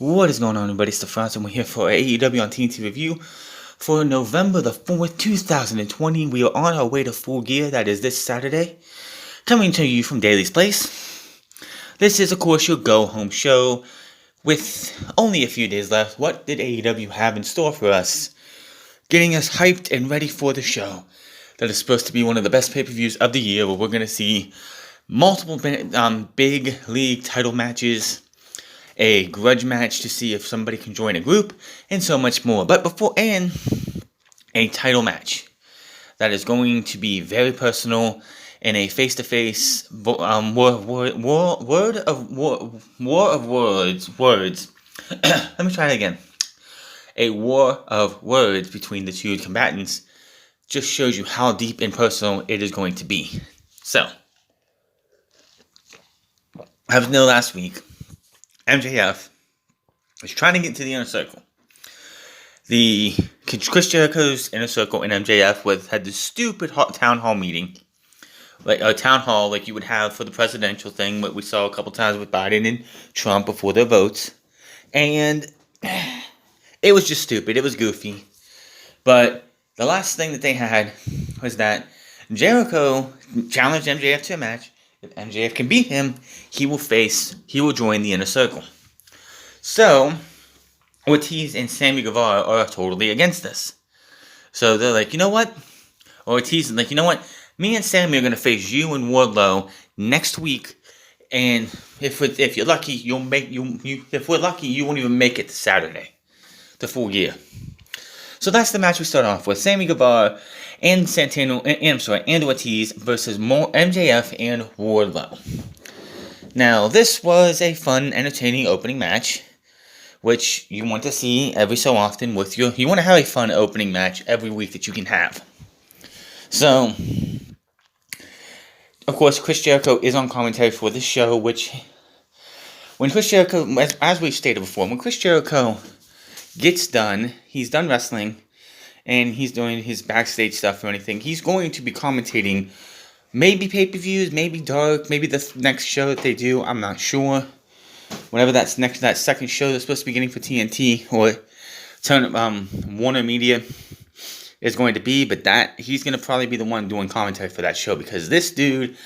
What is going on, everybody? It's the Franz, and we're here for AEW on TNT review for November the 4th, 2020. We are on our way to Full Gear. That is this Saturday. Coming to you from Daly's Place. This is, of course, your go-home show with only a few days left. What did AEW have in store for us? Getting us hyped and ready for the show. That is supposed to be one of the best pay-per-views of the year, where we're going to see multiple big league title matches, a grudge match to see if somebody can join a group, and so much more. But a title match that is going to be very personal in a face-to-face war of words. Let me try it again. A war of words between the two combatants just shows you how deep and personal it is going to be. So, as we know last week, MJF was trying to get into the Inner Circle. The Chris Jericho's Inner Circle and MJF had this stupid town hall meeting, like a town hall like you would have for the presidential thing, what we saw a couple times with Biden and Trump before their votes, and it was just stupid. It was goofy, but the last thing that they had was that Jericho challenged MJF to a match. If MJF can beat him, he will join the Inner Circle. So, Ortiz and Sammy Guevara are totally against this. So they're like, you know what? Ortiz is like, you know what? Me and Sammy are going to face you and Wardlow next week. And if you're lucky, if we're lucky, you won't even make it to Saturday, the Full Gear. So that's the match we start off with. Sammy Guevara and and Ortiz versus MJF and Wardlow. Now, this was a fun, entertaining opening match, which you want to see every so often you want to have a fun opening match every week that you can have. So, of course, Chris Jericho is on commentary for this show, when Chris Jericho, as we've stated before, when Chris Jericho gets done, he's done wrestling, and he's doing his backstage stuff or anything, he's going to be commentating maybe pay-per-views, maybe Dark, maybe the next show that they do, I'm not sure. Whenever that second show that's supposed to be getting for TNT or Warner Media is going to be, but he's going to probably be the one doing commentary for that show, because this dude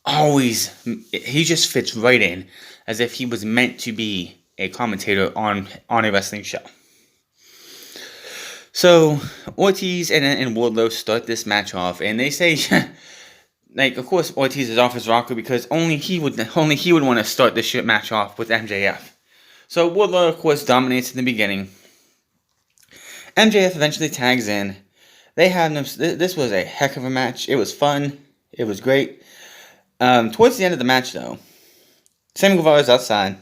he just fits right in as if he was meant to be a commentator on a wrestling show. So, Ortiz and Wardlow start this match off, and they say, like, of course, Ortiz is off his rocker because only he would want to start this match off with MJF. So, Wardlow, of course, dominates in the beginning. MJF eventually tags in. They have this was a heck of a match. It was fun. It was great. Towards the end of the match, though, Sammy Guevara is outside,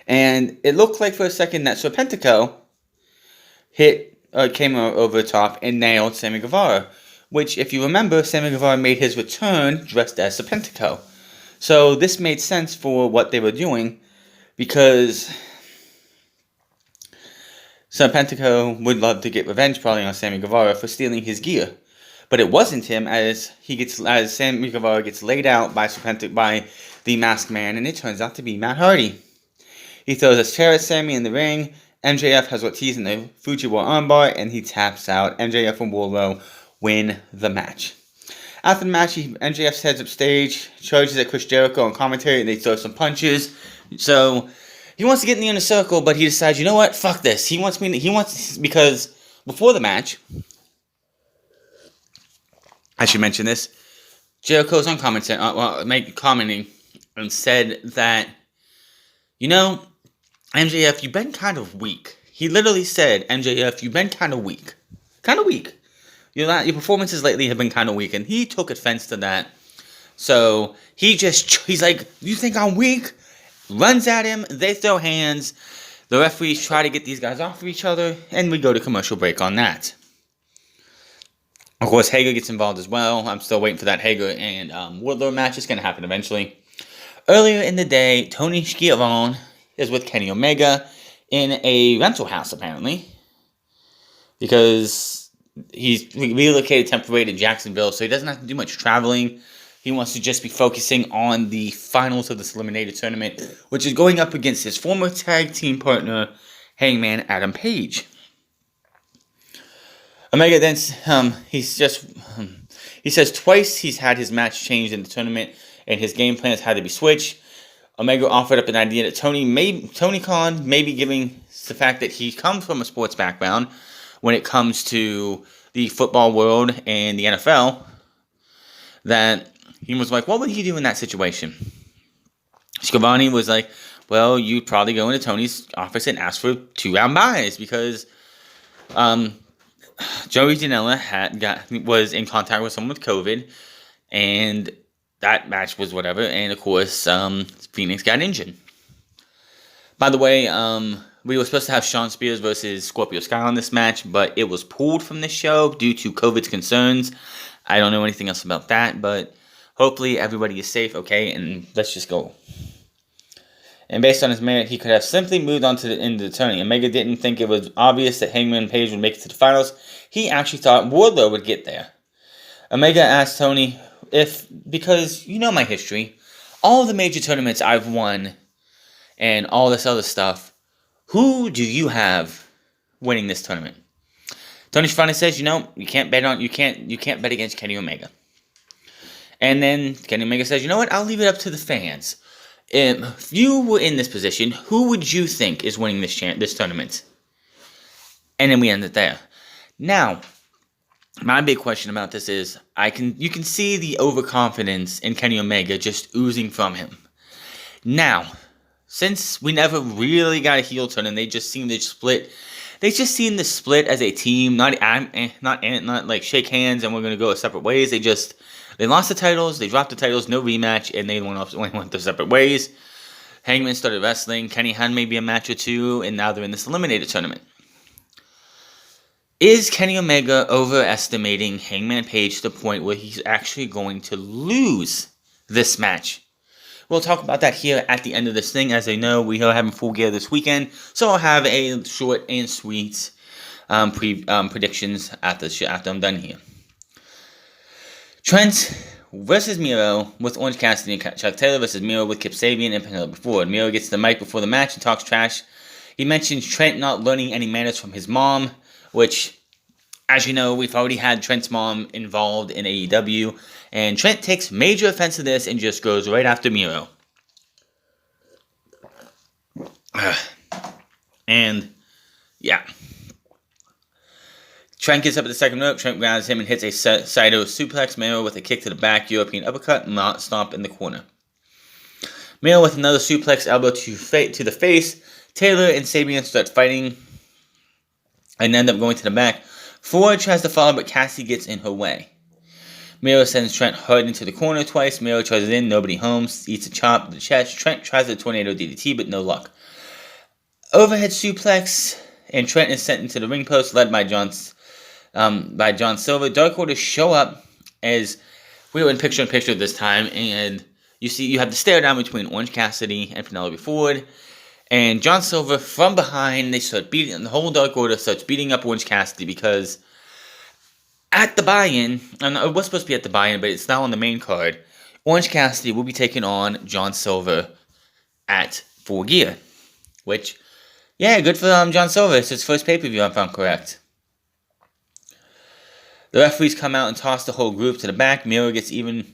and it looked like for a second that Serpentico came over the top and nailed Sammy Guevara, which, if you remember, Sammy Guevara made his return dressed as Serpentico. So this made sense for what they were doing, because Serpentico would love to get revenge probably on Sammy Guevara for stealing his gear. But it wasn't him, as Sammy Guevara gets laid out by the Masked Man, and it turns out to be Matt Hardy. He throws a chair at Sammy in the ring. MJF has Ortiz in the Fujiwara armbar, and he taps out. MJF and Wardlow win the match. After the match, MJF heads upstage, charges at Chris Jericho on commentary, and they throw some punches. So he wants to get in the Inner Circle, but he decides, you know what? Fuck this. Because before the match, I should mention this, Jericho's on commenting and said that, you know, MJF, you've been kind of weak. He literally said, MJF, you've been kind of weak. Kind of weak. Your performances lately have been kind of weak, and he took offense to that. So he's like, you think I'm weak? Runs at him. They throw hands. The referees try to get these guys off of each other, and we go to commercial break on that. Of course, Hager gets involved as well. I'm still waiting for that Hager and Wardlow match. It's going to happen eventually. Earlier in the day, Tony Schiavone is with Kenny Omega in a rental house, apparently, because he's relocated temporarily to Jacksonville, so he doesn't have to do much traveling. He wants to just be focusing on the finals of this Eliminator tournament, which is going up against his former tag team partner, Hangman Adam Page. Omega then, he says twice he's had his match changed in the tournament, and his game plans had to be switched. Omega offered up an idea that Tony Khan, maybe giving the fact that he comes from a sports background when it comes to the football world and the NFL, that he was like, what would he do in that situation? Schiavone was like, well, you'd probably go into Tony's office and ask for 2-round buys, because Joey Janela was in contact with someone with COVID, and that match was whatever, and of course, Phoenix got injured. By the way, we were supposed to have Shawn Spears versus Scorpio Sky on this match, but it was pulled from this show due to COVID's concerns. I don't know anything else about that, but hopefully everybody is safe, okay, and let's just go. And based on his merit, he could have simply moved on to the end of the tourney. Omega didn't think it was obvious that Hangman Page would make it to the finals. He actually thought Wardlow would get there. Omega asked Tony because you know my history, all the major tournaments I've won and all this other stuff, who do you have winning this tournament? Tony Schiavone says, you can't bet against Kenny Omega. And then Kenny Omega says, you know what, I'll leave it up to the fans. If you were in this position, who would you think is winning this tournament? And then we end it there. Now, my big question about this is, you can see the overconfidence in Kenny Omega just oozing from him. Now, since we never really got a heel turn and they just seem to split, as a team, not like shake hands and we're gonna go separate ways. They lost the titles, they dropped the titles, no rematch, and they went their separate ways. Hangman started wrestling, Kenny had maybe a match or two, and now they're in this Eliminator tournament. Is Kenny Omega overestimating Hangman Page to the point where he's actually going to lose this match? We'll talk about that here at the end of this thing. As I know, we are having Full Gear this weekend, so I'll have a short and sweet predictions after I'm done here. Trent versus Miro with Orange Cassidy and Chuck Taylor versus Miro with Kip Sabian and Penelope Ford. Miro gets the mic before the match and talks trash. He mentions Trent not learning any manners from his mom, which, as you know, we've already had Trent's mom involved in AEW, and Trent takes major offense to this and just goes right after Miro. And, yeah. Trent gets up at the second rope. Trent grabs him and hits a Saito suplex. Miro with a kick to the back, European uppercut, not stomp in the corner. Miro with another suplex elbow to the face. Taylor and Sabian start fighting and end up going to the back. Ford tries to follow, but Cassie gets in her way. Miro sends Trent hard into the corner twice. Miro tries it in, nobody home, eats a chop to the chest. Trent tries the tornado DDT, but no luck. Overhead suplex, and Trent is sent into the ring post, led by John Silver. Dark Order show up as we were in picture-in-picture this time, and you have the stare down between Orange Cassidy and Penelope Ford. And John Silver, from behind, they start beating, the whole Dark Order starts beating up Orange Cassidy because at the buy-in, it was supposed to be at the buy-in, but it's now on the main card, Orange Cassidy will be taking on John Silver at Full Gear. Which, yeah, good for John Silver. It's his first pay-per-view, if I'm correct. The referees come out and toss the whole group to the back. Miro gets in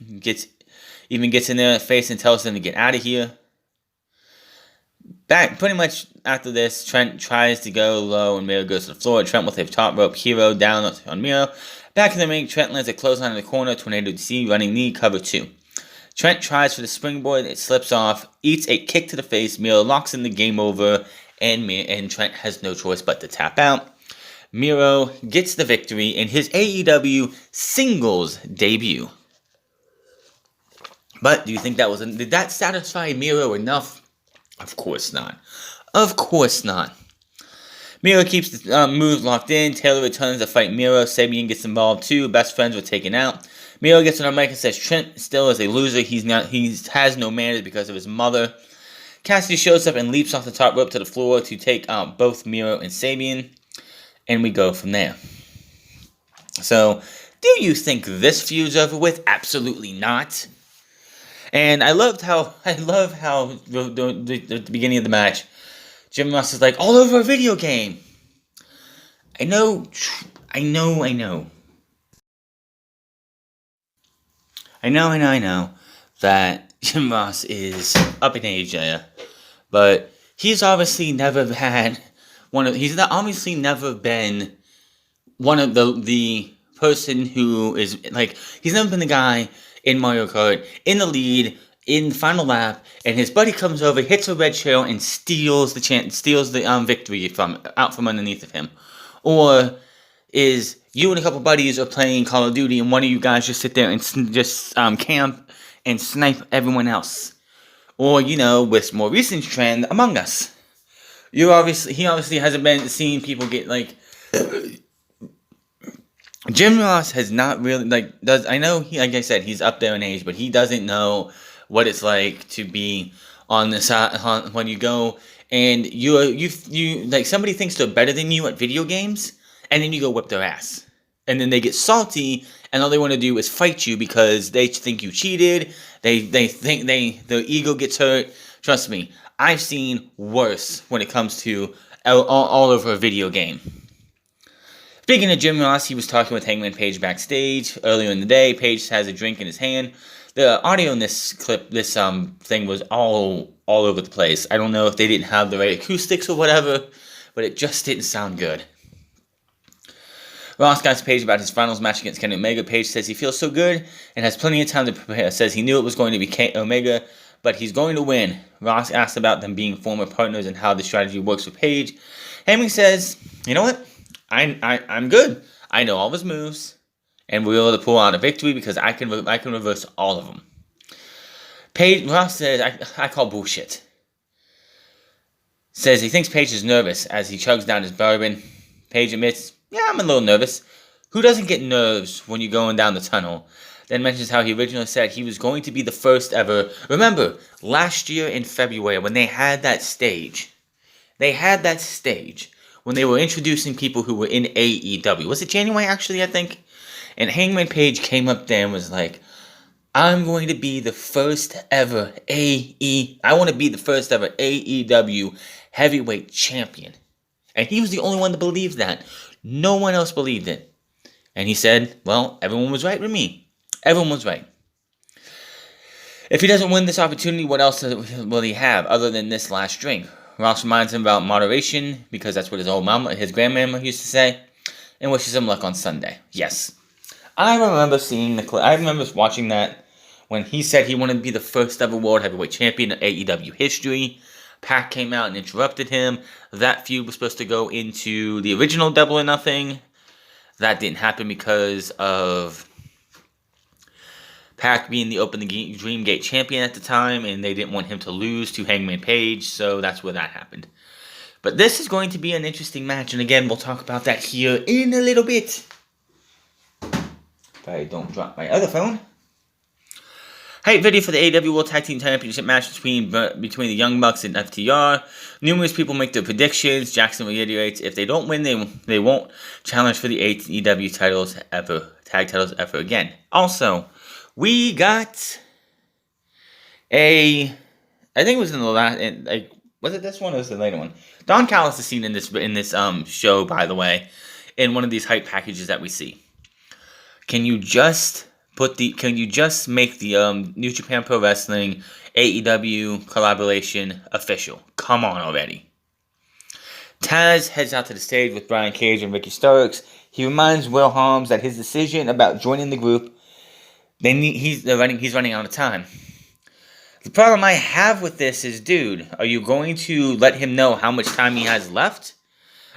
their face and tells them to get out of here. Back pretty much after this, Trent tries to go low and Miro goes to the floor. Trent with a top rope hero down on Miro. Back in the ring, Trent lands a clothesline in the corner. Tornado DC, running knee, cover 2. Trent tries for the springboard. It slips off. Eats a kick to the face. Miro locks in the game over. And Trent has no choice but to tap out. Miro gets the victory in his AEW singles debut. But do you think did that satisfy Miro enough? Of course not. Of course not. Miro keeps the moves locked in. Taylor returns to fight Miro. Sabian gets involved too. Best friends were taken out. Miro gets on the mic and says Trent still is a loser. He has no manners because of his mother. Cassidy shows up and leaps off the top rope to the floor to take out both Miro and Sabian. And we go from there. So, do you think this feud's over with? Absolutely not. And I love how the beginning of the match, Jim Ross is like, all over a video game. I know. I know that Jim Ross is up in age there, but he's obviously never had obviously never been one of the person who is like, he's never been the guy in Mario Kart in the lead in the final lap, and his buddy comes over, hits a red shell, and steals the victory from underneath of him, or is you and a couple buddies are playing Call of Duty, and one of you guys just sit there and just camp and snipe everyone else, or with more recent trend, Among Us. He obviously hasn't been seeing people get like. Jim Ross has not really I know like I said, he's up there in age, but he doesn't know what it's like to be on the side when you go and you like, somebody thinks they're better than you at video games, and then you go whip their ass, and then they get salty, and all they want to do is fight you because they think you cheated. They think their ego gets hurt. Trust me, I've seen worse when it comes to all over a video game. Speaking of Jim Ross, he was talking with Hangman Page backstage earlier in the day. Page has a drink in his hand. The audio in this clip, this thing was all over the place. I don't know if they didn't have the right acoustics or whatever, but it just didn't sound good. Ross got to Page about his finals match against Kenny Omega. Page says he feels so good and has plenty of time to prepare. Says he knew it was going to be Kenny Omega, but he's going to win. Ross asked about them being former partners and how the strategy works with Page. Hangman says, you know what? I'm good. I know all of his moves, and we're able to pull out a victory because I can reverse all of them. Ross says, I call bullshit. Says he thinks Page is nervous as he chugs down his bourbon. Page admits, yeah, I'm a little nervous. Who doesn't get nerves when you're going down the tunnel? Then mentions how he originally said he was going to be the first ever. Remember, last year in February when they had that stage when they were introducing people who were in AEW. Was it January, actually, I think? And Hangman Page came up there and was like, I'm going to be the first ever AEW heavyweight champion. And he was the only one to believe that. No one else believed it. And he said, well, everyone was right with me. Everyone was right. If he doesn't win this opportunity, what else will he have other than this last drink? Ross reminds him about moderation, because that's what his grandmama used to say, and wishes him luck on Sunday. Yes. I remember seeing the clip. I remember watching that when he said he wanted to be the first ever World Heavyweight Champion in AEW history. Pac came out and interrupted him. That feud was supposed to go into the original Double or Nothing. That didn't happen because of Pac being the Open the Dream Gate champion at the time, and they didn't want him to lose to Hangman Page, so that's where that happened. But this is going to be an interesting match, and again, we'll talk about that here in a little bit. If I don't drop my other phone. Hype video for the AEW World Tag Team Championship match between the Young Bucks and FTR. Numerous people make their predictions. Jackson reiterates, if they don't win, they won't challenge for the AEW tag titles ever again. Also, we got I think it was in the last, was it this one or was it the later one? Don Callis is seen in this show, by the way, in one of these hype packages that we see. Can you just make the New Japan Pro Wrestling AEW collaboration official? Come on already. Taz heads out to the stage with Brian Cage and Ricky Starks. He reminds Will Holmes that his decision about joining the group, he's running out of time. The problem I have with this is, dude, are you going to let him know how much time he has left?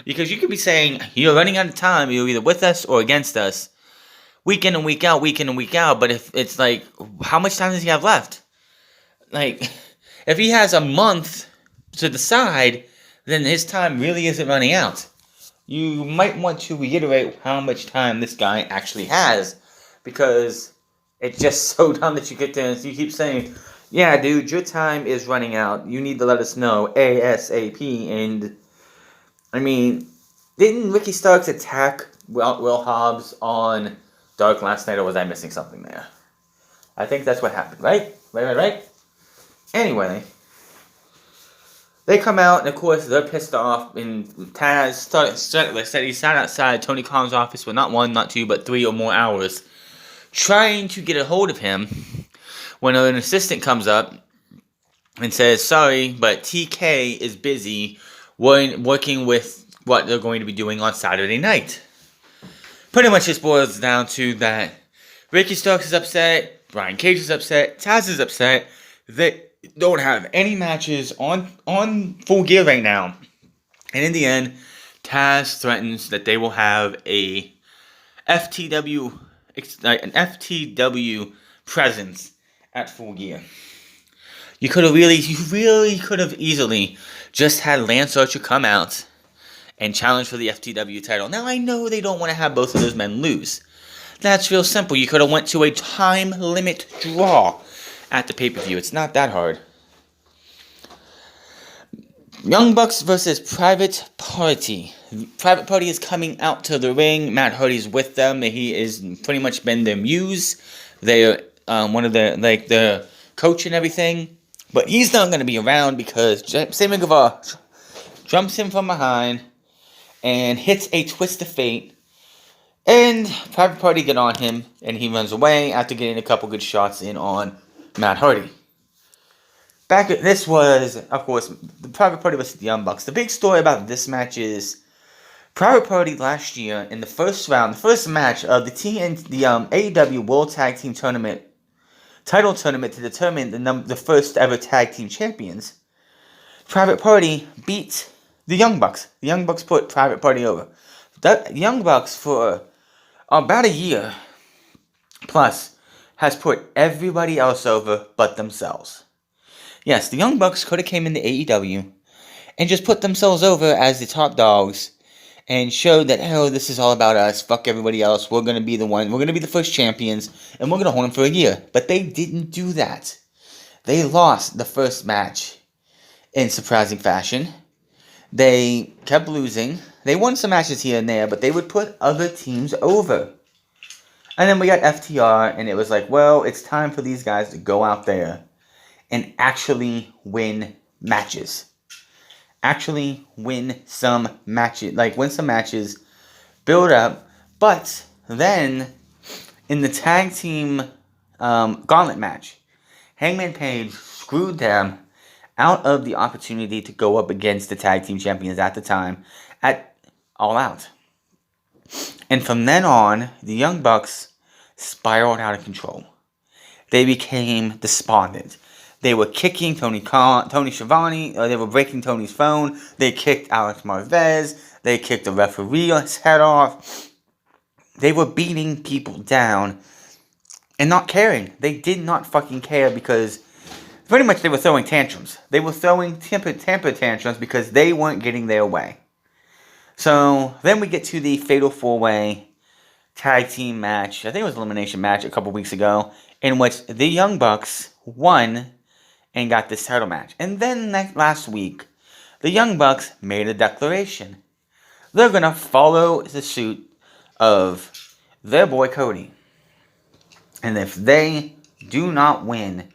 Because you could be saying, you're running out of time, you're either with us or against us, week in and week out, but if it's like, how much time does he have left? Like, if he has a month to decide, then his time really isn't running out. You might want to reiterate how much time this guy actually has, because it's just so dumb that you get there and you keep saying, yeah, dude, your time is running out. You need to let us know ASAP. And, I mean, didn't Ricky Starks attack Will Hobbs on Dark last night, or was I missing something there? I think that's what happened, right? Right? Anyway, they come out, and of course, they're pissed off, and Taz like I said, he sat outside Tony Khan's office for not 1, not 2, but 3 or more hours, trying to get a hold of him, when an assistant comes up and says, sorry, but TK is busy working with what they're going to be doing on Saturday night. Pretty much just boils down to that Ricky Starks is upset, Brian Cage is upset, Taz is upset. They don't have any matches on Full Gear right now. And in the end, Taz threatens that they will have an FTW presence at Full Gear. You really could have easily just had Lance Archer come out and challenge for the FTW title. Now, I know they don't want to have both of those men lose. That's real simple. You could have went to a time limit draw at the pay-per-view. It's not that hard. Young Bucks versus Private Party. Private Party is coming out to the ring. Matt Hardy's with them. He is pretty much been their muse. They're one of the coach and everything. But he's not going to be around because Sammy Guevara jumps him from behind and hits a twist of fate. And Private Party get on him, and he runs away after getting a couple good shots in on Matt Hardy. This was, of course, the Private Party versus the Young Bucks. The big story about this match is Private Party last year in the first match of the AEW World Tag Team Tournament title tournament to determine the first ever tag team champions. Private Party beat the Young Bucks. The Young Bucks put Private Party over. The Young Bucks for about a year plus has put everybody else over but themselves. Yes, the Young Bucks could have came into AEW and just put themselves over as the top dogs and showed that, oh, this is all about us, fuck everybody else, we're going to be the one, we're going to be the first champions, and we're going to hold them for a year. But they didn't do that. They lost the first match in surprising fashion. They kept losing. They won some matches here and there, but they would put other teams over. And then we got FTR, and it was like, well, it's time for these guys to go out there and actually win matches. Actually win some matches, build up. But then, in the tag team gauntlet match, Hangman Page screwed them out of the opportunity to go up against the tag team champions at the time at All Out. And from then on, the Young Bucks spiraled out of control. They became despondent. They were kicking Tony Schiavone. They were breaking Tony's phone. They kicked Alex Marvez. They kicked the referee's head off. They were beating people down and not caring. They did not fucking care because pretty much they were throwing tantrums. They were throwing temper tantrums because they weren't getting their way. So then we get to the Fatal 4-Way tag team match. I think it was an elimination match a couple weeks ago, in which the Young Bucks won and got this title match. And then last week, the Young Bucks made a declaration. They're going to follow the suit of their boy Cody. And if they do not win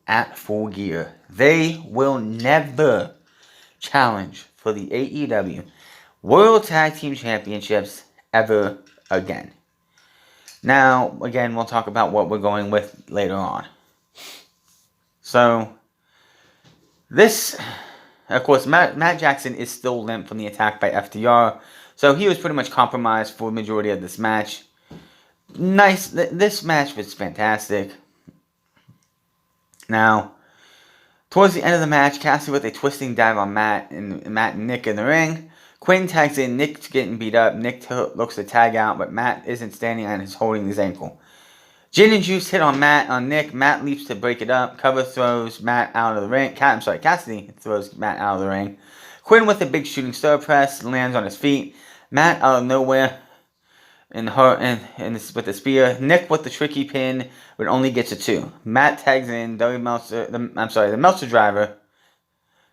at Full Gear, they will never challenge for the AEW World Tag Team Championships ever again. Now, again, we'll talk about what we're going with later on. So, this, of course, Matt Jackson is still limp from the attack by FTR. So, he was pretty much compromised for the majority of this match. Nice. This match was fantastic. Now, towards the end of the match, Cassidy with a twisting dive on Matt and Nick in the ring. Quinn tags in, Nick's getting beat up. Nick looks to tag out, but Matt isn't standing and is holding his ankle. Gin and Juice hit on Nick. Matt leaps to break it up. Cover throws Matt out of the ring. Cassidy throws Matt out of the ring. Quinn with a big shooting star press lands on his feet. Matt out of nowhere with the spear. Nick with the tricky pin, but only gets a 2. Matt tags in the Meltzer driver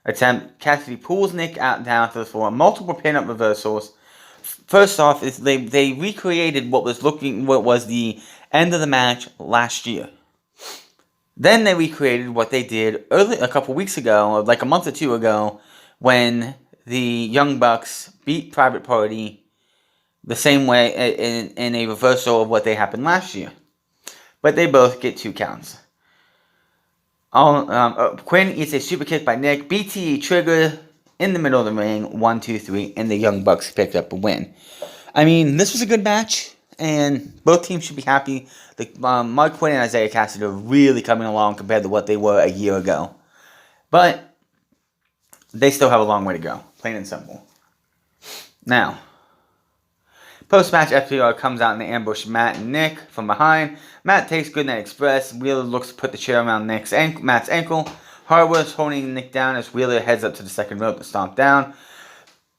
attempt. Cassidy pulls Nick down to the floor. Multiple pin-up reversals. First off, they recreated what was the end of the match last year. Then they recreated what they did a couple weeks ago, like a month or two ago, when the Young Bucks beat Private Party the same way in a reversal of what they happened last year. But they both get 2 counts. Quinn eats a super kick by Nick. BTE trigger in the middle of the ring. 1, 2, 3, and the Young Bucks picked up a win. I mean, this was a good match, and both teams should be happy. Mark Quinn and Isaiah Cassidy are really coming along compared to what they were a year ago. But they still have a long way to go, plain and simple. Now, post-match, FTR comes out and they ambush Matt and Nick from behind. Matt takes Goodnight Express. Wheeler looks to put the chair around Matt's ankle. Harwood's holding Nick down as Wheeler heads up to the second rope to stomp down.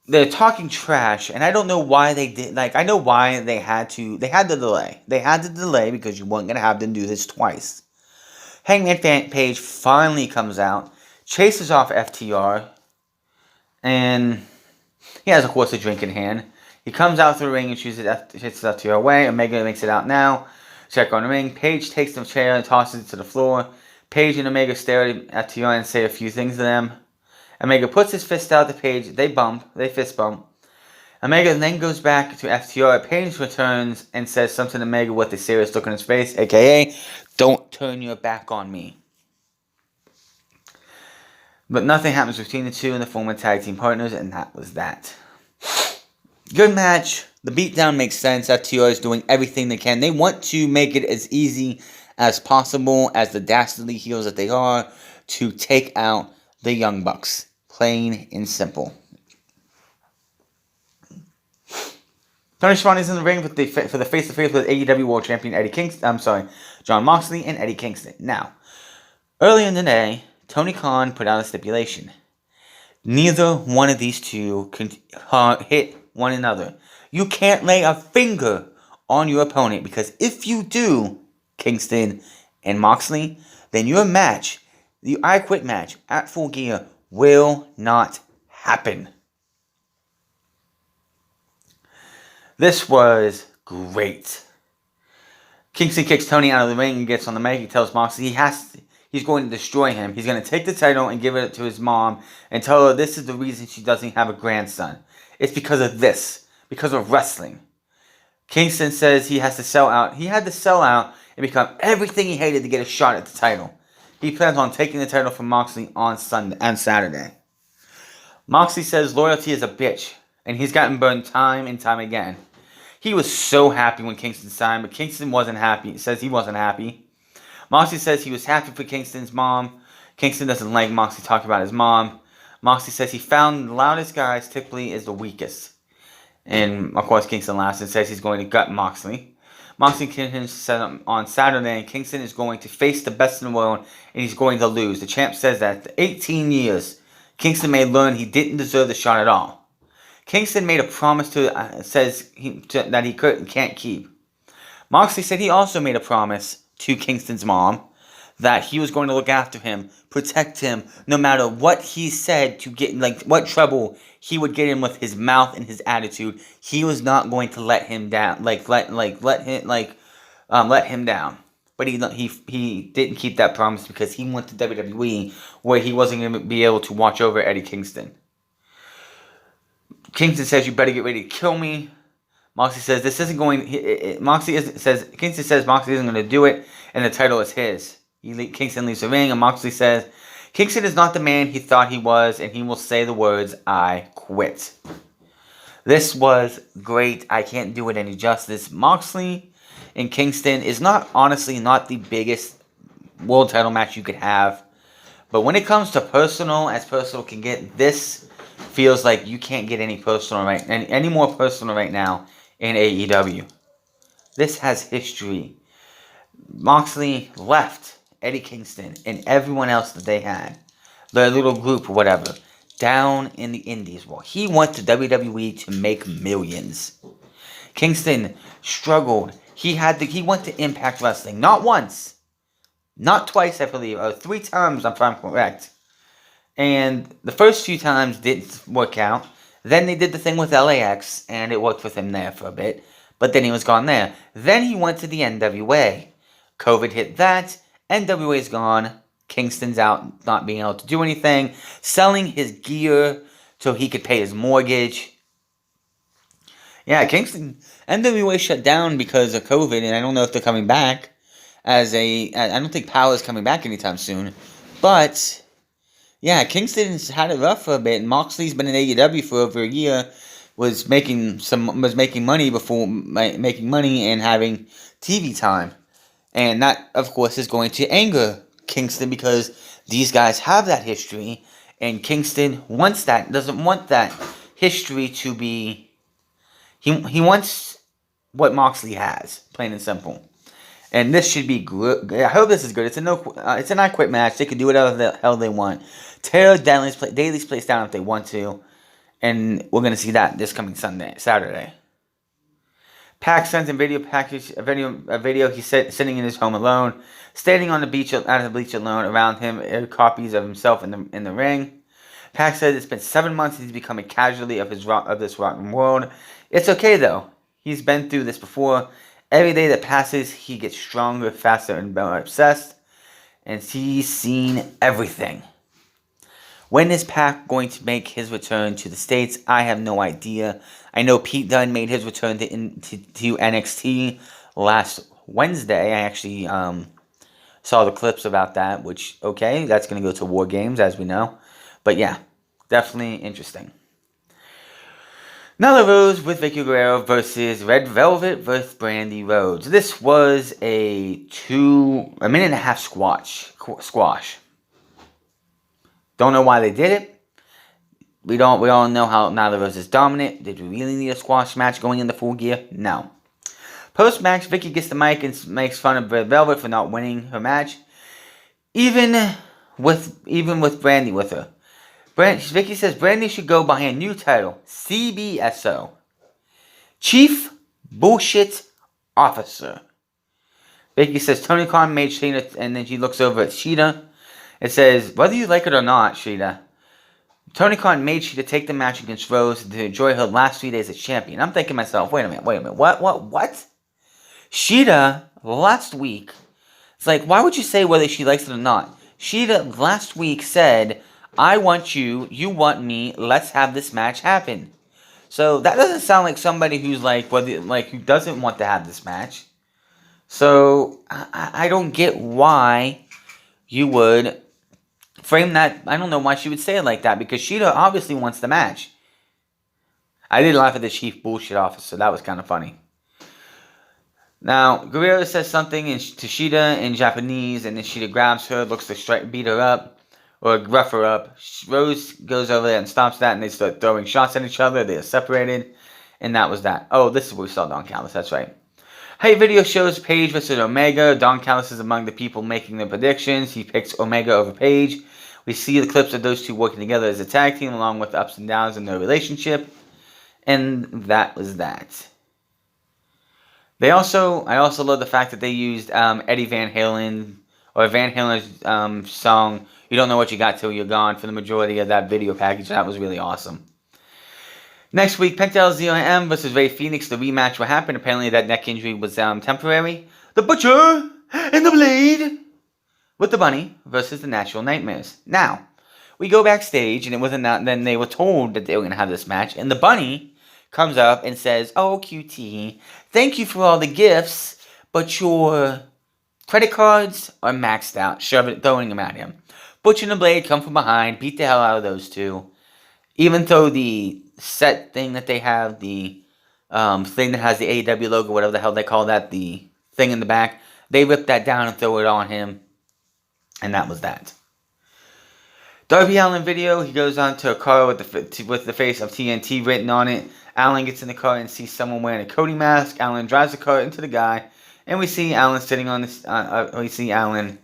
They're talking trash, and I don't know why they did. I know why they had to. They had the delay. They had the delay because you weren't going to have them do this twice. Hangman Page finally comes out, chases off FTR, and he has, of course, a drink in hand. He comes out through the ring and shoots FTR away. Omega makes it out now. Check on the ring. Page takes the chair and tosses it to the floor. Page and Omega stare at FTR and say a few things to them. Omega puts his fist out to Page. They fist bump. Omega then goes back to FTR. Page returns and says something to Omega with a serious look on his face, aka, "Don't turn your back on me." But nothing happens between the two and the former tag team partners, and that was that. Good match. The beatdown makes sense. FTR is doing everything they can. They want to make it as easy as possible, as the dastardly heels that they are, to take out the Young Bucks. Plain and simple. Tony Schiavone's in the ring for the face-to-face with AEW World Champion John Moxley and Eddie Kingston. Now, earlier in the day, Tony Khan put out a stipulation. Neither one of these two can hit one another. You can't lay a finger on your opponent, because if you do, Kingston and Moxley, then your match, the I Quit match at Full Gear, will not happen. This was great. Kingston kicks Tony out of the ring and gets on the mic. He tells Moxley he's going to destroy him. He's going to take the title and give it to his mom and tell her this is the reason she doesn't have a grandson. It's because of this. Because of wrestling. Kingston says he has to sell out. He had to sell out and become everything he hated to get a shot at the title. He plans on taking the title from Moxley on Saturday. Moxley says loyalty is a bitch, and he's gotten burned time and time again. He was so happy when Kingston signed, but Kingston wasn't happy. He says he wasn't happy. Moxley says he was happy for Kingston's mom. Kingston doesn't like Moxley talking about his mom. Moxley says he found the loudest guys typically is the weakest. And, of course, Kingston laughs and says he's going to gut Moxley. Moxley said on Saturday, Kingston is going to face the best in the world, and he's going to lose. The champ says that for 18 years, Kingston may learn he didn't deserve the shot at all. Kingston made a promise that he can't keep. Moxley said he also made a promise to Kingston's mom that he was going to look after him, protect him, no matter what he said to get, what trouble he would get in with his mouth and his attitude. He was not going to let him down, let him down. But he didn't keep that promise because he went to WWE where he wasn't going to be able to watch over Eddie Kingston. Kingston says, "You better get ready to kill me." Moxley says this isn't going. Kingston says Moxley isn't going to do it, and the title is his. Kingston leaves the ring, and Moxley says Kingston is not the man he thought he was, and he will say the words, "I quit." This was great. I can't do it any justice. Moxley and Kingston is honestly not the biggest world title match you could have. But when it comes to personal, as personal can get, this feels like you can't get any more personal right now in AEW. This has history. Moxley left Eddie Kingston and everyone else that they had, their little group or whatever, down in the indies. Well, he went to WWE to make millions. Kingston struggled. He went to Impact Wrestling, not once, not twice, I believe, or 3 times, if I'm correct. And the first few times didn't work out. Then they did the thing with LAX, and it worked with him there for a bit. But then he was gone there. Then he went to the NWA. COVID hit that, NWA's gone. Kingston's out, not being able to do anything. Selling his gear so he could pay his mortgage. Yeah, Kingston, NWA shut down because of COVID, and I don't know if they're coming back. I don't think Power's coming back anytime soon. But, yeah, Kingston's had it rough for a bit. Moxley's been in AEW for over a year. Was making money and having TV time. And that, of course, is going to anger Kingston because these guys have that history. And Kingston doesn't want that history to be... He wants what Moxley has, plain and simple. And this should be good. I hope this is good. It's an I Quit match. They can do whatever the hell they want. Tear Daly's place down if they want to. And we're going to see that this coming Saturday. Pac sends a video. He's sitting in his home alone, standing on the beach at the beach alone. Around him are copies of himself in the ring. Pac says it's been 7 months he's become a casualty of this rotten world. It's okay though. He's been through this before. Every day that passes, he gets stronger, faster, and more obsessed. And he's seen everything. When is Pac going to make his return to the States? I have no idea. I know Pete Dunne made his return to NXT last Wednesday. I actually saw the clips about that, which, okay, that's going to go to War Games, as we know. But yeah, definitely interesting. Nyla Rose with Vicky Guerrero versus Red Velvet versus Brandy Rhodes. This was a minute and a half squash. Don't know why they did it. We all know how Nyla Rose is dominant. Did we really need a squash match going into Full Gear? No. Post-match, Vicky gets the mic and makes fun of Red Velvet for not winning her match. Even with Brandy with her. Vicky says Brandy should go by a new title, CBSO. Chief Bullshit Officer. Vicky says Tony Khan made Shayna, and then she looks over at Sheeta. It says, whether you like it or not, Sheeta, Tony Khan made Sheeta take the match against Rose to enjoy her last 3 days as champion. I'm thinking to myself, wait a minute, what? Sheeta, last week, it's like, why would you say whether she likes it or not? Sheeta, last week, said, I want you want me, let's have this match happen. So, that doesn't sound like somebody who's who doesn't want to have this match. So, I don't get why you would frame that. I don't know why she would say it like that, because Sheeta obviously wants the match. I did laugh at the Chief Bullshit Officer. That was kind of funny. Now, Guerrero says something to Sheeta in Japanese, and then Sheeta grabs her, looks to beat her up, or rough her up. Rose goes over there and stops that, and they start throwing shots at each other. They are separated, and that was that. Oh, this is where we saw Don Callis. That's right. Hey, video shows Paige versus Omega. Don Callis is among the people making the predictions. He picks Omega over Paige. We see the clips of those two working together as a tag team, along with the ups and downs in their relationship. And that was that. I also love the fact that they used Eddie Van Halen, or Van Halen's song, You Don't Know What You Got Till You're Gone, for the majority of that video package. That was really awesome. Next week, Pentagon ZM versus Ray Phoenix. The rematch will happen. Apparently that neck injury was temporary. The Butcher and the Blade with the Bunny versus the Natural Nightmares. Now, we go backstage, and it wasn't that. Then they were told that they were going to have this match, and the Bunny comes up and says, "Oh, QT, thank you for all the gifts, but your credit cards are maxed out." Throwing them at him. Butcher and the Blade come from behind, beat the hell out of those two. Even though the set thing that they have, the thing that has the AEW logo, whatever the hell they call that, the thing in the back, they rip that down and throw it on him. And that was that. Darby Allin video, he goes on to a car with the face of TNT written on it. Allin gets in the car and sees someone wearing a Cody mask. Allin drives the car into the guy, and we see Allin sitting on this. We see Allin.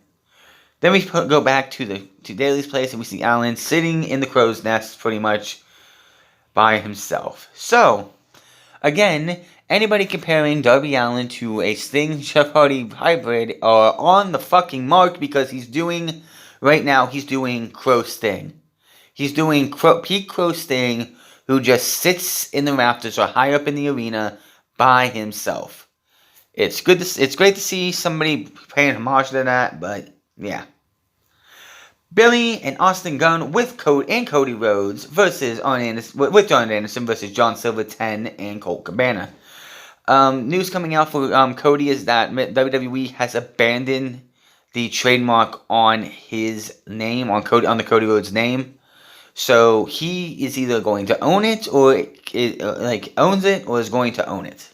Then we go back to Daly's place, and we see Allin sitting in the crow's nest, pretty much by himself. So, again, anybody comparing Darby Allin to a Sting Jeff Hardy hybrid are on the fucking mark, because he's doing Crow Sting. He's doing peak Crow Sting, who just sits in the rafters or high up in the arena by himself. It's great to see somebody paying homage to that, but Yeah. Billy and Austin Gunn with Cody Rhodes versus with John Anderson versus John Silver, 10, and Colt Cabana. News coming out for Cody is that WWE has abandoned the trademark on his name, on the Cody Rhodes name. So he is either going to own it, or owns it, or is going to own it.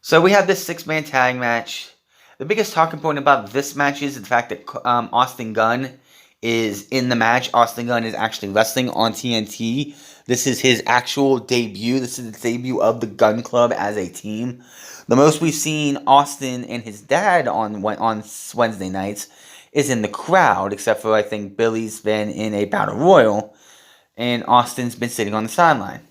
So we have this 6-man tag match. The biggest talking point about this match is the fact that Austin Gunn is in the match. Austin Gunn is actually wrestling on TNT. This is his actual debut. This is the debut of the Gunn Club as a team. The most we've seen Austin and his dad on Wednesday nights is in the crowd, except for I think Billy's been in a Battle Royal, and Austin's been sitting on the sideline.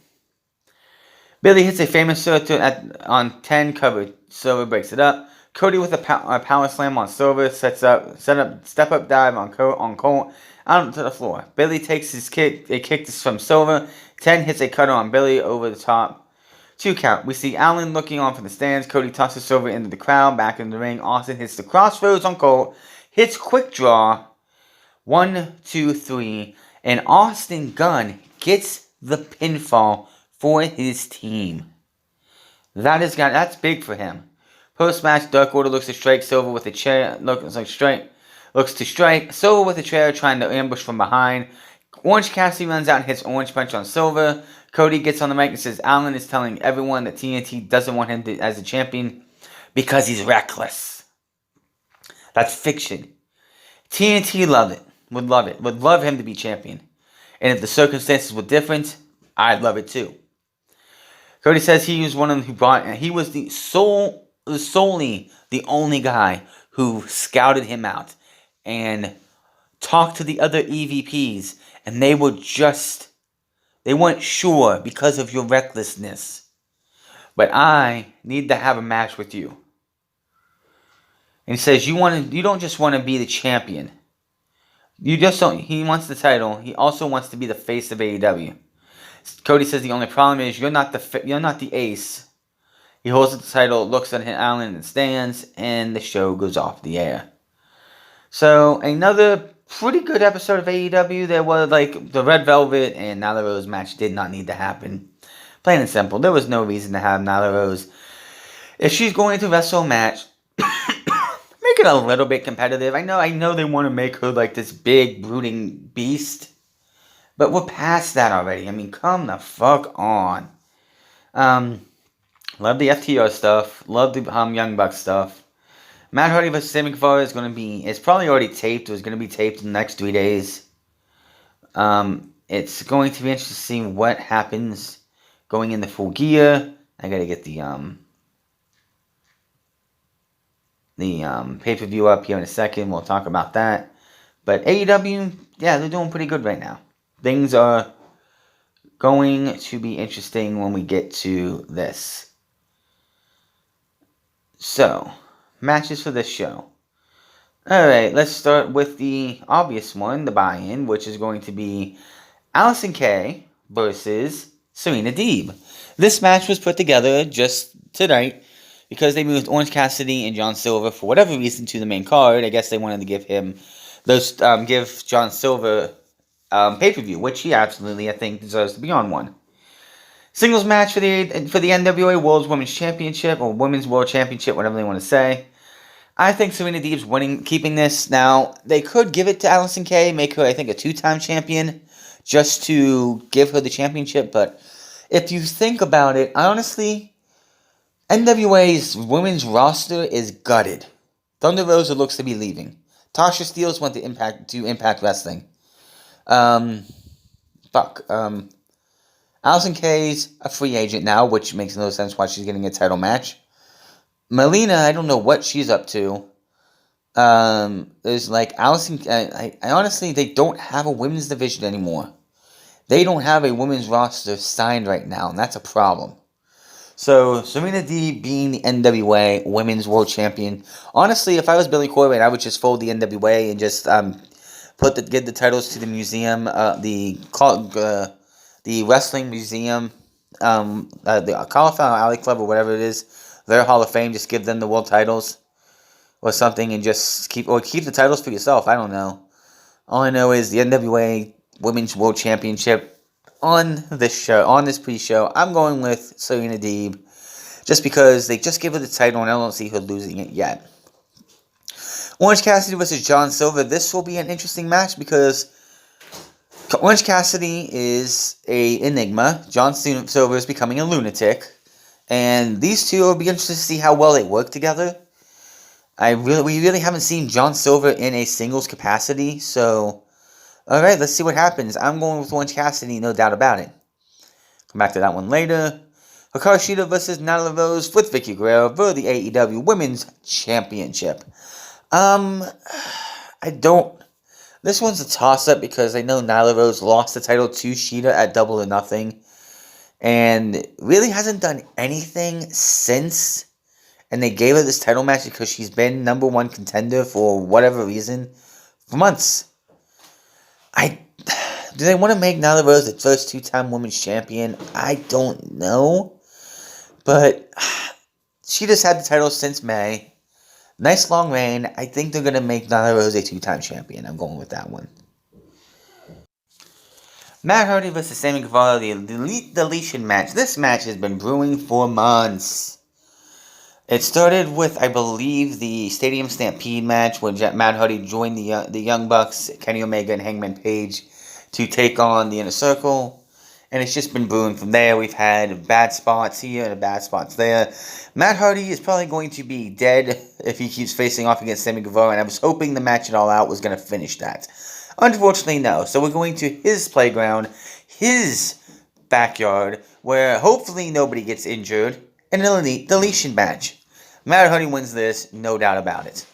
Billy hits a famous on 10 covered. Silver breaks it up. Cody with a power slam on Silver, step up dive on Colt, out to the floor. Billy takes his kick, a kick from Silver. 10 hits a cutter on Billy over the top. 2 count. We see Allen looking on from the stands. Cody tosses Silver into the crowd, back in the ring. Austin hits the crossroads on Colt, hits quick draw. 1, 2, 3, and Austin Gunn gets the pinfall for his team. That's big for him. Post-match, Dark Order looks to strike Silver with a chair. Looks to strike Silver with a chair, trying to ambush from behind. Orange Cassidy runs out and hits Orange Punch on Silver. Cody gets on the mic and says Allen is telling everyone that TNT doesn't want him as a champion because he's reckless. That's fiction. TNT would love him to be champion. And if the circumstances were different, I'd love it too. Cody says he was one of them he was solely the only guy who scouted him out and talked to the other EVPs, and they weren't sure because of your recklessness. But I need to have a match with you. And he says you don't just want to be the champion. You just don't. He wants the title. He also wants to be the face of AEW. Cody says the only problem is you're not the ace. He holds the title, looks at Allen and stands, and the show goes off the air. So, another pretty good episode of AEW. There was, the Red Velvet and Nyla Rose match did not need to happen. Plain and simple. There was no reason to have Nyla Rose. If she's going to wrestle a match, make it a little bit competitive. I know they want to make her like this big, brooding beast. But we're past that already. I mean, come the fuck on. Love the FTR stuff. Love the Young Bucks stuff. Matt Hardy vs. Sammy Guevara it's probably already taped. It was going to be taped in the next 3 days. It's going to be interesting to see what happens going into Full Gear. I gotta get the pay-per-view up here in a second. We'll talk about that. But AEW, yeah, they're doing pretty good right now. Things are going to be interesting when we get to this. So, matches for this show. Alright, let's start with the obvious one, the buy-in, which is going to be Allison Kay versus Serena Deeb. This match was put together just tonight because they moved Orange Cassidy and John Silver for whatever reason to the main card. I guess they wanted to give John Silver pay-per-view, which he absolutely, I think, deserves to be on one. Singles match for the NWA World Women's Championship, or Women's World Championship, whatever they want to say. I think Serena Deeb's keeping this. Now, they could give it to Allison Kay, make her, I think, a 2-time champion, just to give her the championship. But if you think about it, honestly, NWA's women's roster is gutted. Thunder Rosa looks to be leaving. Tasha Steelz went to Impact Wrestling. Allison Kay's a free agent now, which makes no sense why she's getting a title match. Melina, I don't know what she's up to. There's Allison. I honestly, they don't have a women's division anymore. They don't have a women's roster signed right now, and that's a problem. So, Serena Deeb being the NWA Women's World Champion. Honestly, if I was Billy Corgan, I would just fold the NWA and just give the titles to the museum, the wrestling museum, the Cauliflower Alley Club or whatever it is, their Hall of Fame. Just give them the world titles. or something and just keep the titles for yourself. I don't know. All I know is the NWA Women's World Championship on this pre-show. I'm going with Serena Deeb just because they just gave her the title and I don't see her losing it yet. Orange Cassidy versus John Silver. This will be an interesting match because Orange Cassidy is an enigma. John Silver is becoming a lunatic. And these two will be interested to see how well they work together. We really haven't seen John Silver in a singles capacity. So, alright, let's see what happens. I'm going with Orange Cassidy, no doubt about it. Come back to that one later. Hikaru Shida versus Nyla Rose with Vicky Guerrero for the AEW Women's Championship. This one's a toss-up because I know Nyla Rose lost the title to Shida at Double or Nothing. And really hasn't done anything since. And they gave her this title match because she's been number one contender for whatever reason for months. Do they want to make Nyla Rose the first two-time women's champion? I don't know. But Shida's had the title since May. Nice long reign. I think they're going to make Nyla Rose a two-time champion. I'm going with that one. Matt Hardy versus Sammy Guevara, the Elite Deletion match. This match has been brewing for months. It started with, I believe, the Stadium Stampede match when Matt Hardy joined the Young Bucks, Kenny Omega, and Hangman Page to take on the Inner Circle. And it's just been brewing from there. We've had bad spots here and bad spots there. Matt Hardy is probably going to be dead if he keeps facing off against Sammy Guevara. And I was hoping the match at All Out was going to finish that. Unfortunately, no. So we're going to his playground, his backyard, where hopefully nobody gets injured in an Elite Deletion match. Matt Hardy wins this, no doubt about it.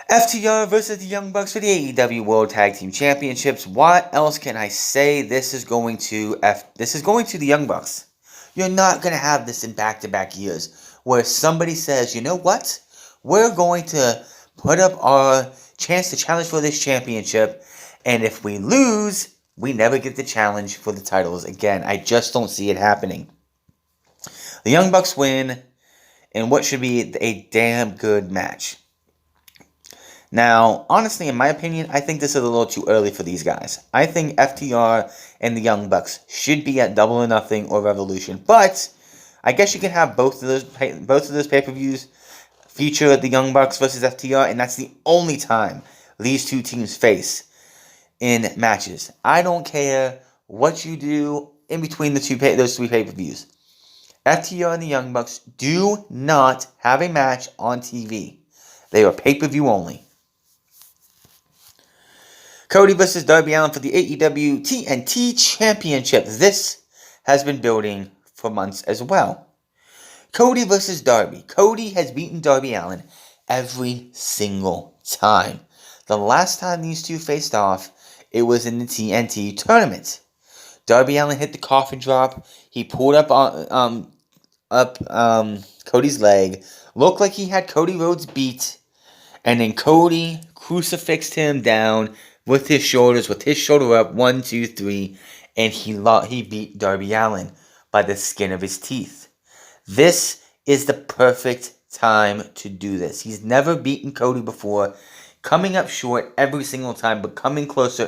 FTR versus the Young Bucks for the AEW World Tag Team Championships. What else can I say? This is going to the Young Bucks. You're not going to have this in back-to-back years where somebody says, you know what? We're going to put up our chance to challenge for this championship, and if we lose, we never get the challenge for the titles again. I just don't see it happening. The Young Bucks win in what should be a damn good match. Now, honestly, in my opinion, I think this is a little too early for these guys. I think FTR and the Young Bucks should be at Double or Nothing or Revolution. But I guess you can have both of those pay-per-views feature the Young Bucks versus FTR, and that's the only time these two teams face in matches. I don't care what you do in between those three pay-per-views. FTR and the Young Bucks do not have a match on TV. They are pay-per-view only. Cody versus Darby Allin for the AEW TNT Championship. This has been building for months as well. Cody versus Darby. Cody has beaten Darby Allin every single time. The last time these two faced off, it was in the TNT tournament. Darby Allin hit the coffin drop. He pulled up Cody's leg. Looked like he had Cody Rhodes beat. And then Cody crucifixed him down with his shoulder up, 1, 2, 3, and he beat Darby Allin by the skin of his teeth. This is the perfect time to do this. He's never beaten Cody before, coming up short every single time, but coming closer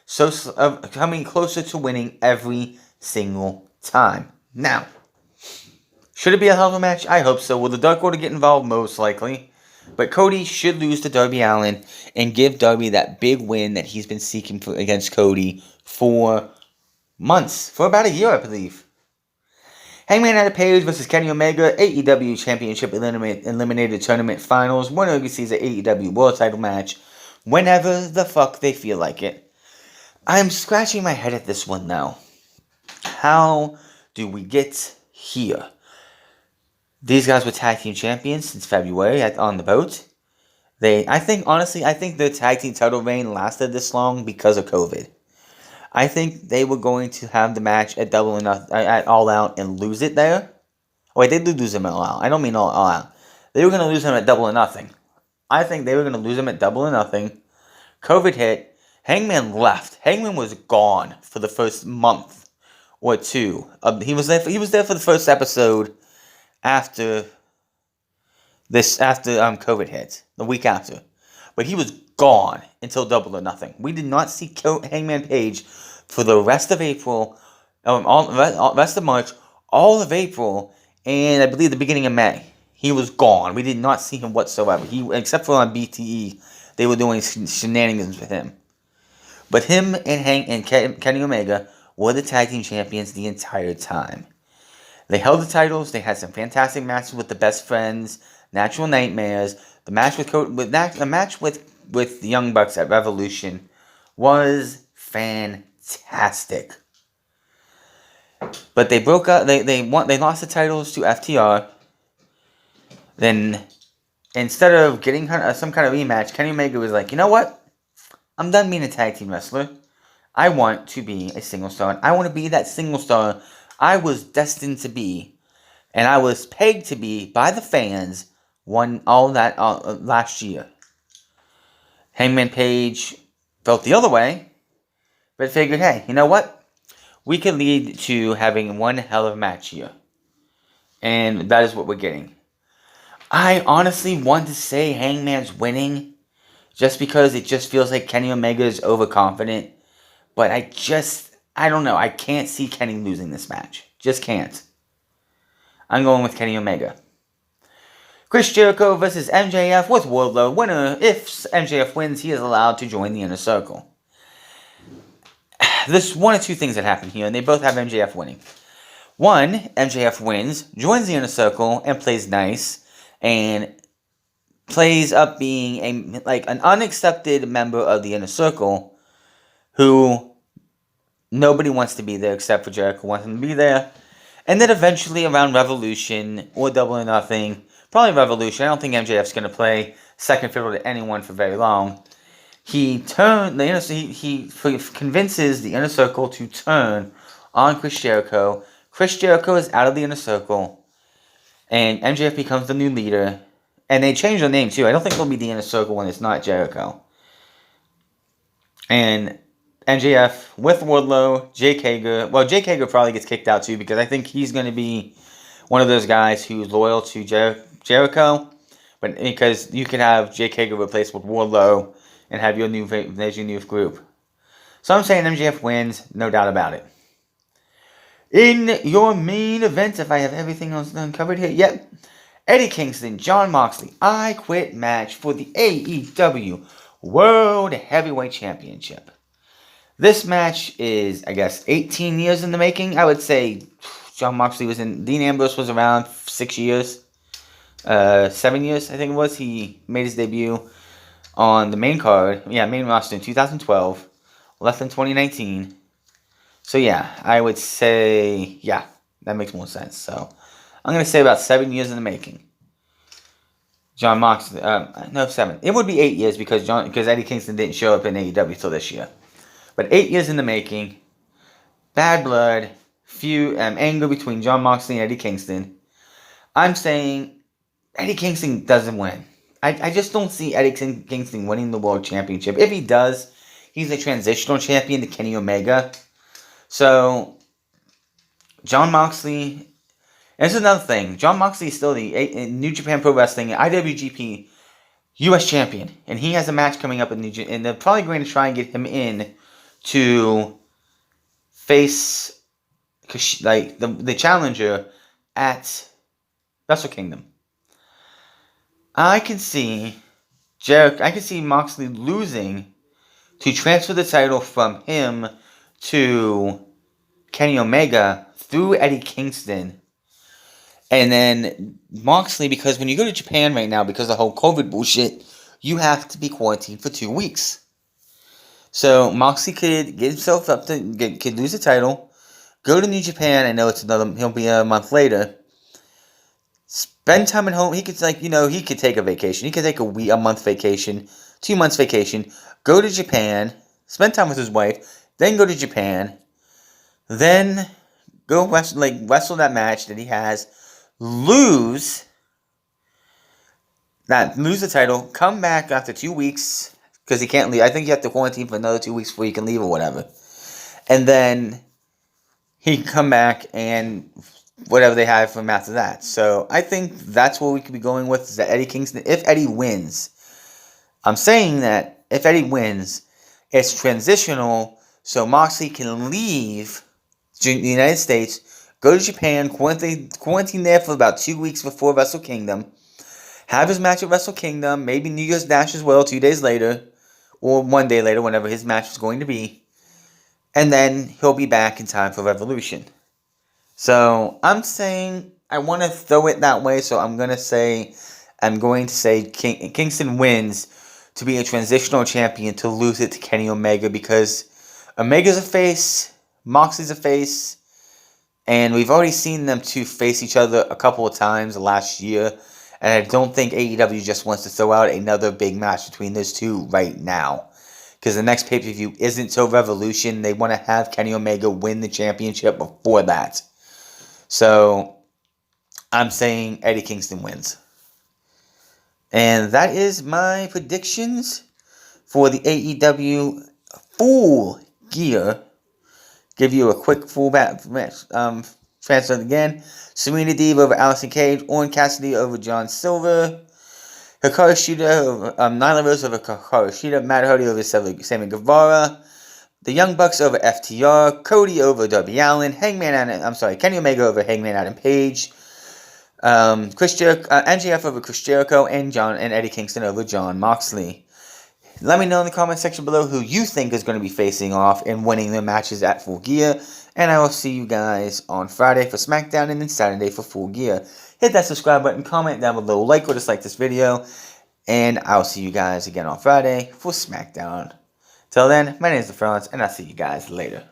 to winning every single time. Now, should it be a hell of a match? I hope so. Will the Dark Order get involved? Most likely. But Cody should lose to Darby Allin and give Darby that big win that he's been seeking against Cody for months. For about a year, I believe. Hangman Adam Page versus Kenny Omega. AEW Championship Eliminated Tournament Finals. Winner receives an AEW World Title match whenever the fuck they feel like it. I'm scratching my head at this one now. How do we get here? These guys were tag team champions since February on the boat. I think the tag team title reign lasted this long because of COVID. I think they were going to have the match at at All Out and lose it there. Oh, wait, they did lose them at All Out. I don't mean All Out. They were going to lose them at Double or Nothing. I think they were going to lose them at Double or Nothing. COVID hit. Hangman left. Hangman was gone for the first month or two. He was there for the first episode after this after COVID hit, the week after. But he was gone until Double or Nothing. We did not see Hangman Page for the rest of April, rest of March, all of April, and I believe the beginning of May. He was gone. We did not see him whatsoever. Except for on BTE, they were doing shenanigans with him. But him and Kenny Omega were the tag team champions the entire time. They held the titles. They had some fantastic matches with the Best Friends, Natural Nightmares. The match with the Young Bucks at Revolution was fantastic. But they broke up. They lost the titles to FTR. Then, instead of getting some kind of rematch, Kenny Omega was like, you know what? I'm done being a tag team wrestler. I want to be a single star. I want to be that single star I was destined to be, and I was pegged to be by the fans last year. Hangman Page felt the other way, but figured, hey, you know what? We could lead to having one hell of a match here. And that is what we're getting. I honestly want to say Hangman's winning, just because it just feels like Kenny Omega is overconfident. But I don't know. I can't see Kenny losing this match. Just can't. I'm going with Kenny Omega. Chris Jericho versus MJF with Wardlow. Winner, if MJF wins, he is allowed to join the Inner Circle. There's one or two things that happen here, and they both have MJF winning. One, MJF wins, joins the Inner Circle, and plays nice, and plays up being an unaccepted member of the Inner Circle, who nobody wants to be there except for Jericho wants him to be there. And then eventually around Revolution or Double or Nothing, probably Revolution, I don't think MJF's going to play second fiddle to anyone for very long. He convinces the Inner Circle to turn on Chris Jericho. Chris Jericho is out of the Inner Circle, and MJF becomes the new leader. And they change the name too. I don't think it'll be the Inner Circle when it's not Jericho. And MJF with Wardlow, Jake Hager. Well, Jake Hager probably gets kicked out too, because I think he's going to be one of those guys who's loyal to Jericho. But because you can have Jake Hager replaced with Wardlow and have your new group. So I'm saying MJF wins, no doubt about it. In your main event, if I have everything else done covered here, yep. Eddie Kingston, Jon Moxley, I Quit match for the AEW World Heavyweight Championship. This match is, I guess, 18 years in the making. I would say Jon Moxley Dean Ambrose was around 6 years. 7 years, I think it was. He made his debut on the main roster in 2012. Left in 2019. So yeah, I would say, yeah, that makes more sense. So I'm going to say about 7 years in the making. Jon Moxley, no, 7. It would be 8 years because Eddie Kingston didn't show up in AEW till this year. But 8 years in the making. Bad blood. Anger between Jon Moxley and Eddie Kingston. I'm saying Eddie Kingston doesn't win. I just don't see Eddie Kingston winning the World Championship. If he does, he's a transitional champion to Kenny Omega. So, Jon Moxley. And this is another thing. Jon Moxley is still the New Japan Pro Wrestling IWGP U.S. champion. And he has a match coming up in New Japan. And they're probably going to try and get him in to face the challenger at Wrestle Kingdom. I can see Moxley losing to transfer the title from him to Kenny Omega through Eddie Kingston. And then Moxley, because when you go to Japan right now, because of the whole COVID bullshit, you have to be quarantined for 2 weeks. So Moxley could get himself could lose the title, go to New Japan. I know he'll be a month later. Spend time at home. He could he could take a vacation. He could take a month vacation, 2 months vacation, go to Japan, spend time with his wife, then go to Japan, then go wrestle that match that he has, lose the title, come back after 2 weeks, because he can't leave. I think you have to quarantine for another 2 weeks before you can leave or whatever. And then he can come back and whatever they have from after that. So I think that's what we could be going with, is that Eddie Kingston, if Eddie wins, I'm saying that if Eddie wins, it's transitional, so Moxley can leave the United States, go to Japan, quarantine there for about 2 weeks before Wrestle Kingdom, have his match at Wrestle Kingdom, maybe New Year's Dash as well, 2 days later, or 1 day later, whenever his match is going to be, and then he'll be back in time for Revolution. So I'm saying I want to throw it that way, so I'm going to say Kingston wins to be a transitional champion to lose it to Kenny Omega, because Omega's a face, Moxley's a face, and we've already seen them two face each other a couple of times last year, and I don't think AEW just wants to throw out another big match between those two right now, because the next pay-per-view isn't till Revolution. They want to have Kenny Omega win the championship before that. So I'm saying Eddie Kingston wins. And that is my predictions for the AEW Full Gear. Give you a quick full transfer again. Serena Deeb over Allison Cage. Orange Cassidy over John Silver. Hikaru Shida over Nyla Rose over Hikaru Shida. Matt Hardy over Sammy Guevara. The Young Bucks over FTR. Cody over Darby Allin. Kenny Omega over Hangman Adam Page. MJF over Chris Jericho, and Eddie Kingston over Jon Moxley. Let me know in the comment section below who you think is going to be facing off and winning their matches at Full Gear. And I will see you guys on Friday for SmackDown and then Saturday for Full Gear. Hit that subscribe button, comment down below, like or dislike this video, and I'll see you guys again on Friday for SmackDown. Till then, my name is The Franz, and I'll see you guys later.